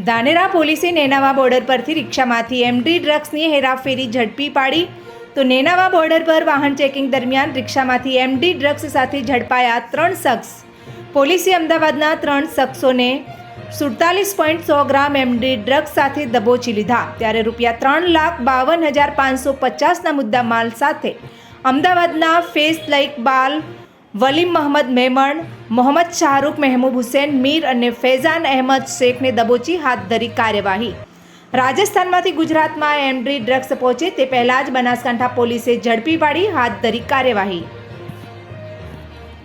ધાનેરા પોલીસે નેનાવા બોર્ડર પરથી રિક્ષામાંથી એમડી ડ્રગ્સની હેરાફેરી ઝડપી પાડી. તો નેનાવા બોર્ડર પર વાહન ચેકિંગ દરમિયાન રિક્ષામાંથી એમડી ડ્રગ્સ સાથે ઝડપાયા 3 શખ્સ. પોલીસે અમદાવાદના 3 શખ્સોને 47.100 ગ્રામ એમડી ડ્રગ્સ સાથે દબોચી લીધા. ત્યારે ₹3,52,550ના મુદ્દામાલ સાથે અમદાવાદના ફેઝ ઇકબાલ, વલીમ મહમદ મેમણ, મોહમ્મદ શાહરૂખ મહેમૂદ હુસૈન મીર અને ફૈઝાન અહેમદ શેખને દબોચી હાથ ધરી કાર્યવાહી. રાજસ્થાનમાંથી ગુજરાતમાં એમડી ડ્રગ્સ પહોંચે તે પહેલાં જ બનાસકાંઠા પોલીસે ઝડપી પાડી હાથ ધરી કાર્યવાહી.